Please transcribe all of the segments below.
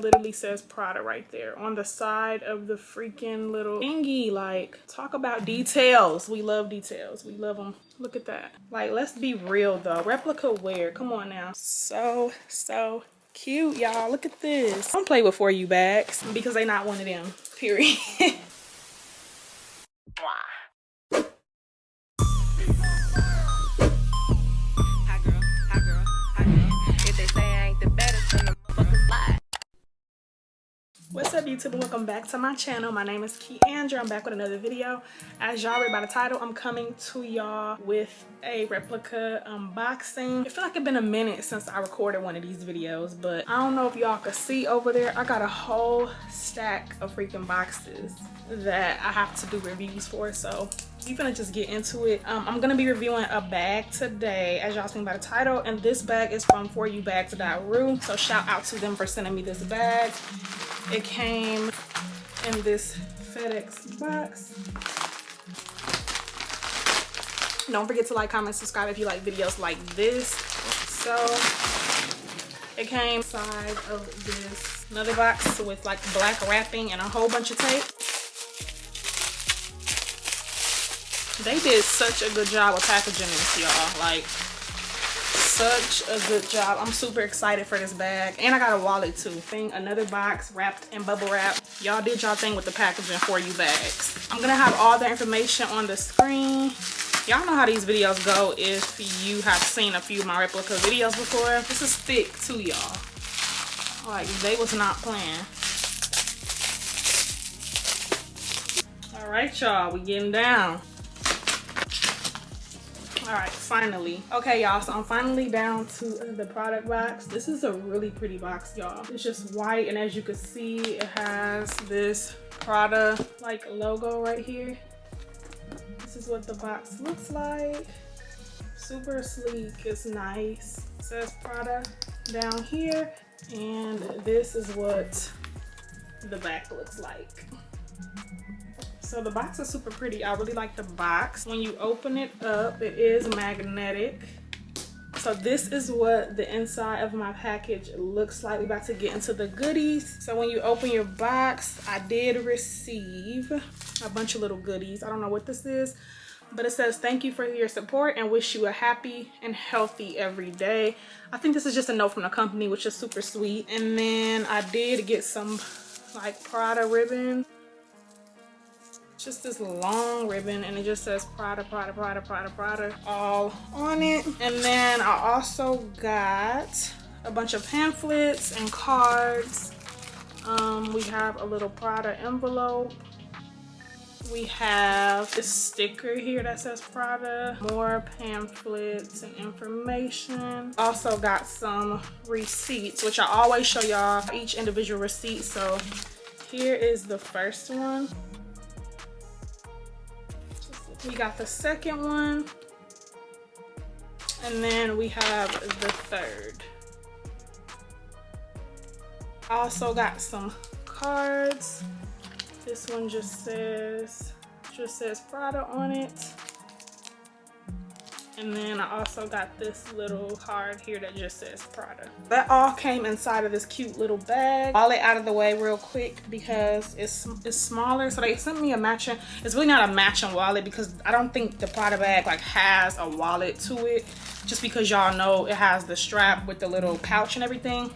Literally says Prada right there on the side of the freaking little thingy. Like, talk about details. We love details. We love them. Look at that. Like, let's be real though. Replica wear. Come on now. So cute, y'all. Look at this. Don't play with For You bags because they not one of them. Period. What's up YouTube and welcome back to my channel. My name is Keandra. I'm back with another video. As y'all read by the title, I'm coming to y'all with a replica unboxing. I feel like it's been a minute since I recorded one of these videos, but I don't know if y'all can see over there. I got a whole stack of freaking boxes that I have to do reviews for, so we're gonna just get into it. I'm gonna be reviewing a bag today, as y'all seen by the title, and this bag is from foryoubags.ru, so shout out to them for sending me this bag. It came in this FedEx box. Don't forget to like, comment, subscribe if you like videos like this. So it came inside of this another box with like black wrapping and a whole bunch of tape. They did such a good job of packaging this, y'all. Like, such a good job. I'm super excited for this bag, and I got a wallet too. Another box wrapped in bubble wrap. Y'all did y'all thing with the packaging For You bags. I'm gonna have all the information on the screen. Y'all know how these videos go if you have seen a few of my replica videos before. This is thick too, y'all. Like, they was not playing. All right, y'all, we getting down. All right, finally. Okay, y'all, so I'm finally down to the product box. This is a really pretty box, y'all. It's just white, and as you can see, it has this Prada like logo right here. This is what the box looks like. Super sleek, it's nice. It says Prada down here, and this is what the back looks like. So the box is super pretty. I really like the box. When you open it up, it is magnetic. So this is what the inside of my package looks like. We're about to get into the goodies. So when you open your box, I did receive a bunch of little goodies. I don't know what this is, but it says thank you for your support and wish you a happy and healthy every day. I think this is just a note from the company, which is super sweet. And then I did get some like Prada ribbon. Just this long ribbon, and it just says Prada, Prada, Prada, Prada, Prada all on it. And then I also got a bunch of pamphlets and cards. We have a little Prada envelope. We have this sticker here that says Prada. More pamphlets and information. Also got some receipts, which I always show y'all each individual receipt. So here is the first one. We got the second one, and then we have the third. I also got some cards. This one just says Prada on it. And then I also got this little card here that just says Prada. That all came inside of this cute little bag. Wallet out of the way real quick because it's smaller. So they sent me a matching, it's really not a matching wallet because I don't think the Prada bag like has a wallet to it. Just because y'all know it has the strap with the little pouch and everything.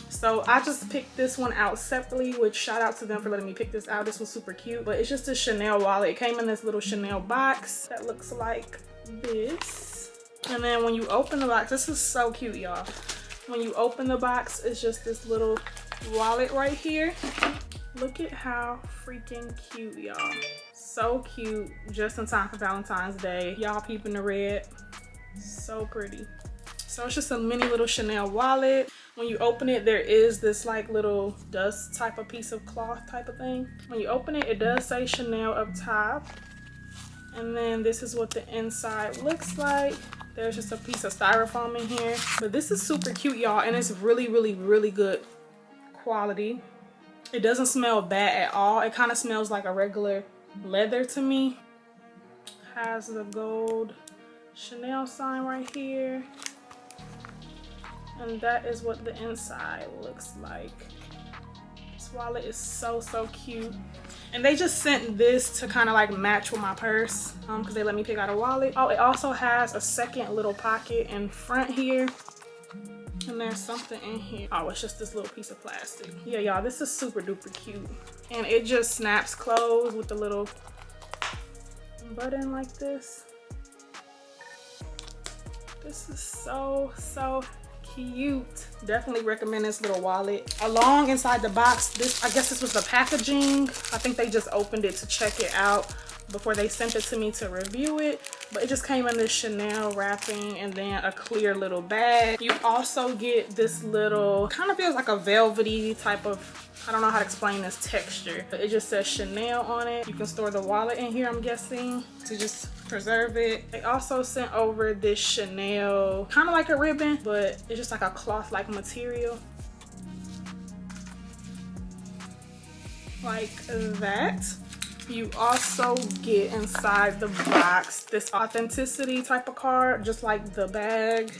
So I just picked this one out separately, which shout out to them for letting me pick this out. This was super cute, but it's just a Chanel wallet. It came in this little Chanel box that looks like this. And then when you open the box, this is so cute, y'all. When you open the box, it's just this little wallet right here. Look at how freaking cute, y'all. So cute, just in time for Valentine's Day. Y'all peeping the red, so pretty. So it's just a mini little Chanel wallet. When you open it, there is this like little dust type of piece of cloth type of thing. When you open it, it does say Chanel up top. And then this is what the inside looks like. There's just a piece of styrofoam in here. But this is super cute, y'all, and it's really, really, really good quality. It doesn't smell bad at all. It kind of smells like a regular leather to me. Has the gold Chanel sign right here. And that is what the inside looks like. This wallet is so cute. And they just sent this to kind of like match with my purse because they let me pick out a wallet. Oh, it also has a second little pocket in front here. And there's something in here. Oh, it's just this little piece of plastic. Yeah, y'all, this is super duper cute. And it just snaps closed with the little button like this. This is so cute. Definitely recommend this little wallet. Along inside the box, this, I guess this was the packaging. I think they just opened it to check it out before they sent it to me to review it. But it just came in this Chanel wrapping and then a clear little bag. You also get this little, kind of feels like a velvety type of, I don't know how to explain this texture. But it just says Chanel on it. You can store the wallet in here, I'm guessing, to just preserve it. They also sent over this Chanel, kind of like a ribbon, but it's just like a cloth-like material. Like that. You also get inside the box this authenticity type of card, just like the bag.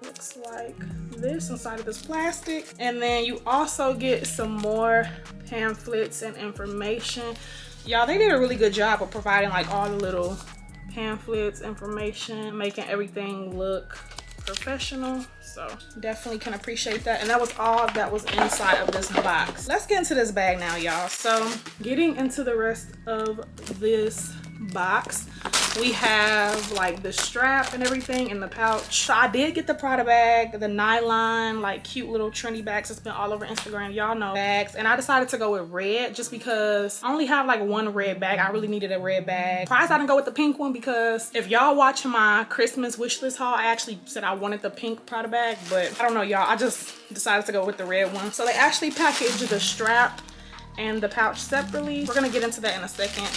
Looks like this inside of this plastic. And then you also get some more pamphlets and information. Y'all, they did a really good job of providing like all the little pamphlets, information, making everything look professional. So definitely can appreciate that. And that was all that was inside of this box. Let's get into this bag now, y'all. So getting into the rest of this box, we have like the strap and everything in the pouch. So I did get the Prada bag, the nylon, like cute little trendy bags that's been all over Instagram. Y'all know bags. And I decided to go with red just because I only have like one red bag. I really needed a red bag. Surprised I didn't go with the pink one because if y'all watch my Christmas wish list haul, I actually said I wanted the pink Prada bag, but I don't know, y'all. I just decided to go with the red one. So they actually packaged the strap and the pouch separately. We're gonna get into that in a second.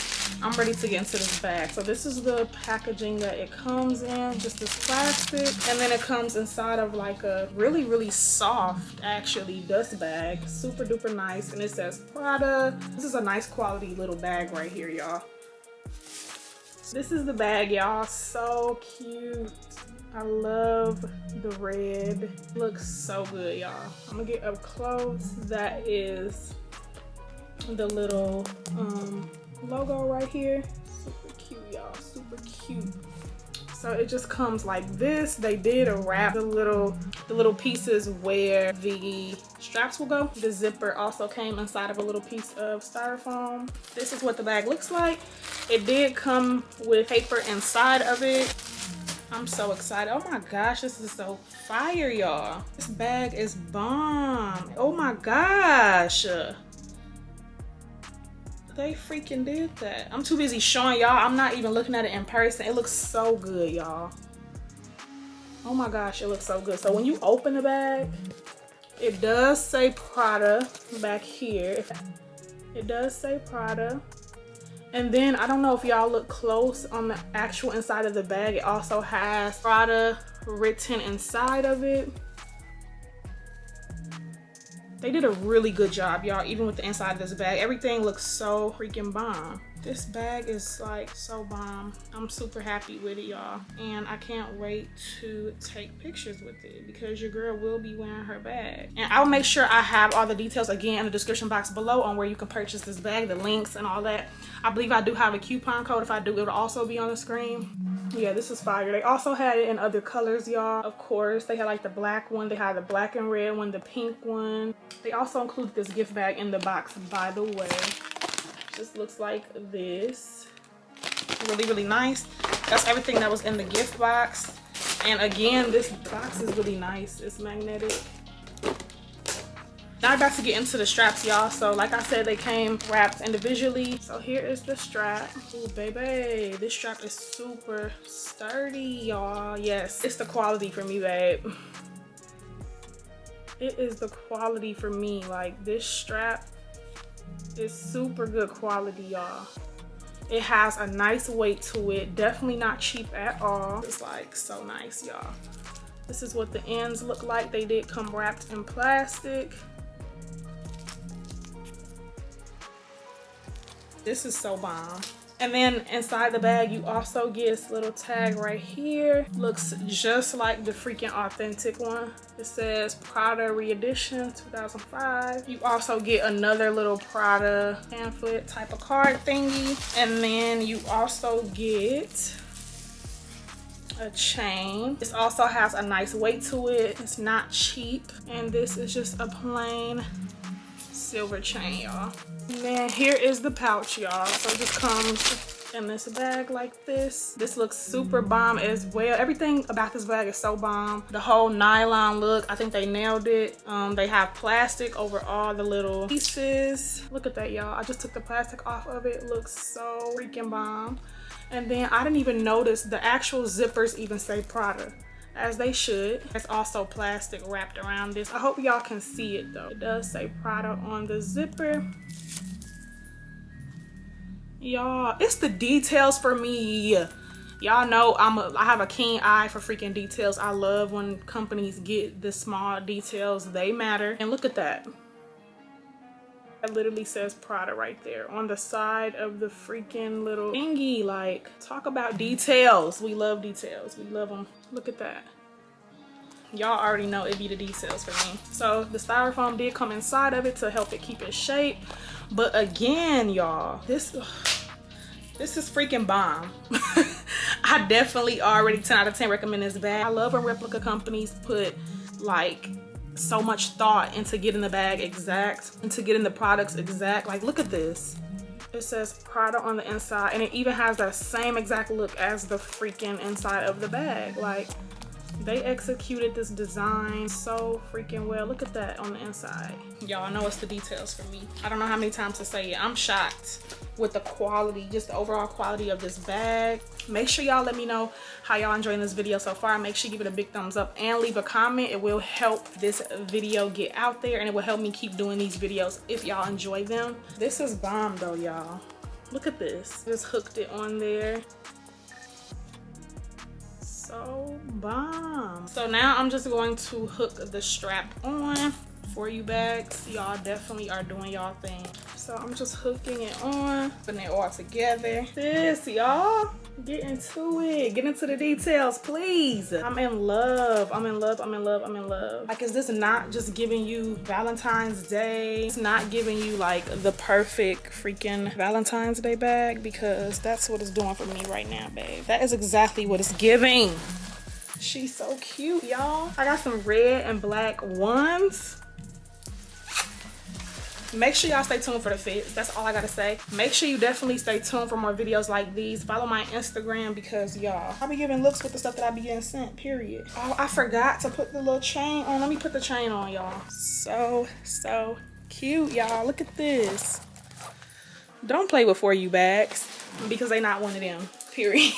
I'm ready to get into this bag. So this is the packaging that it comes in, just this plastic. And then it comes inside of like a really soft, actually, dust bag. Super duper nice. And it says Prada. This is a nice quality little bag right here, y'all. This is the bag, y'all. So cute. I love the red. Looks so good, y'all. I'm gonna get up close. That is the little logo right here. Super cute, y'all. Super cute. So it just comes like this. They did wrap the little pieces where the straps will go. The zipper also came inside of a little piece of styrofoam. This is what the bag looks like. It did come with paper inside of it. I'm so excited. Oh my gosh, this is so fire, y'all. This bag is bomb. Oh my gosh. They freaking did that. I'm too busy showing y'all. I'm not even looking at it in person. It looks so good, y'all. Oh my gosh, it looks so good. So when you open the bag, it does say Prada back here. It does say Prada. And then I don't know if y'all look close on the actual inside of the bag. It also has Prada written inside of it. They did a really good job, y'all, even with the inside of this bag. Everything looks so freaking bomb. This bag is like so bomb. I'm super happy with it, y'all. And I can't wait to take pictures with it because your girl will be wearing her bag. And I'll make sure I have all the details again in the description box below on where you can purchase this bag, the links and all that. I believe I do have a coupon code. If I do, it'll also be on the screen. Yeah, this is fire. They also had it in other colors, y'all. Of course, they had like the black one. They had the black and red one, the pink one. They also included this gift bag in the box, by the way. Just looks like this. Really nice. That's everything that was in the gift box. And again, this box is really nice. It's magnetic. Now I'm about to get into the straps, y'all. So like I said, they came wrapped individually. So here is the strap. Ooh, baby, this strap is super sturdy, y'all. Yes, it's the quality for me, babe. It is the quality for me. Like, this strap is super good quality, y'all. It has a nice weight to it. Definitely not cheap at all. It's like so nice, y'all. This is what the ends look like. They did come wrapped in plastic. This is so bomb. And then inside the bag, you also get this little tag right here. Looks just like the freaking authentic one. It says Prada Re-Edition 2005. You also get another little Prada pamphlet type of card thingy. And then you also get a chain. This also has a nice weight to it. It's not cheap. And this is just a plain silver chain, y'all. And then here is the pouch, y'all. So it just comes in this bag like this. This looks super bomb as well. Everything about this bag is so bomb. The whole nylon look, I think they nailed it. They have plastic over all the little pieces. Look at that, y'all. I just took the plastic off of it. It looks so freaking bomb. And then I didn't even notice the actual zippers even say Prada, as they should. It's also plastic wrapped around this. I hope y'all can see it though. It does say Prada on the zipper. Y'all, it's the details for me. Y'all know I have a keen eye for freaking details. I love when companies get the small details. They matter. And look at that. It literally says Prada right there on the side of the freaking little thingy. Like, talk about details. We love details. We love them. Look at that. Y'all already know it be the details for me. So the styrofoam did come inside of it to help it keep its shape. But again, y'all, this is freaking bomb. I definitely already 10 out of 10 recommend this bag. I love when replica companies put like so much thought into getting the bag exact, into getting the products exact. Like, look at this. It says Prada on the inside, and it even has that same exact look as the freaking inside of the bag. Like, they executed this design so freaking well. Look at that on the inside. Y'all know it's the details for me. I don't know how many times to say it. I'm shocked with the quality, just the overall quality of this bag. Make sure y'all let me know how y'all enjoying this video so far. Make sure you give it a big thumbs up and leave a comment. It will help this video get out there, and it will help me keep doing these videos if y'all enjoy them. This is bomb though, y'all. Look at this. Just hooked it on there. So bomb. So now I'm just going to hook the strap on for you bags. Y'all definitely are doing y'all thing. So I'm just hooking it on, putting it all together. This, y'all, get into it. Get into the details, please. I'm in love. I'm in love. I'm in love. I'm in love. Like, is this not just giving you Valentine's Day? It's not giving you like the perfect freaking Valentine's Day bag, because that's what it's doing for me right now, babe. That is exactly what it's giving. She's so cute, y'all. I got some red and black ones. Make sure y'all stay tuned for the fits. That's all I gotta say. Make sure you definitely stay tuned for more videos like these. Follow my Instagram, because y'all, I'll be giving looks with the stuff that I be getting sent, period. Oh, I forgot to put the little chain on. Let me put the chain on, y'all. So cute, y'all. Look at this. Don't play with For You bags, because they not one of them, period.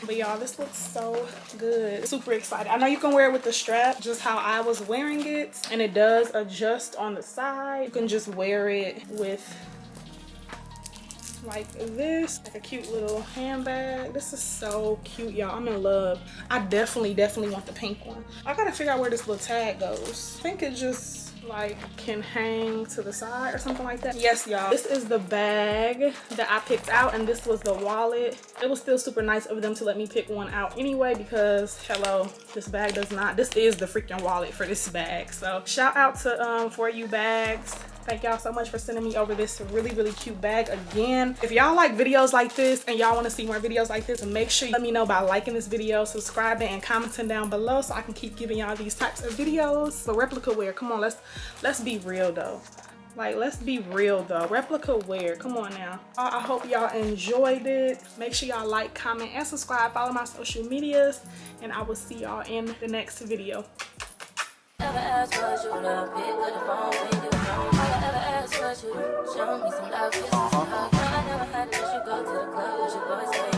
But y'all, this looks so good. Super excited. I know you can wear it with the strap, just how I was wearing it, and it does adjust on the side. You can just wear it with like this, like a cute little handbag. This is so cute, y'all. I'm in love. I definitely want the pink one. I gotta figure out where this little tag goes. I think it just like can hang to the side or something like that. Yes, y'all, this is the bag that I picked out, and this was the wallet. It was still super nice of them to let me pick one out anyway, because hello, this bag does not, this is the freaking wallet for this bag. So shout out to For You bags. Thank y'all so much for sending me over this really cute bag again. If y'all like videos like this and y'all want to see more videos like this, make sure you let me know by liking this video, subscribing, and commenting down below so I can keep giving y'all these types of videos. But replica wear, come on, let's be real though. Like, let's be real though. Replica wear, come on now. I hope y'all enjoyed it. Make sure y'all like, comment, and subscribe. Follow my social medias, and I will see y'all in the next video. Never asked what you love, pick up the phone when you wrong. All I ever asked was you show me some love, kiss me some hug. I never had to let you go to the club, but you always say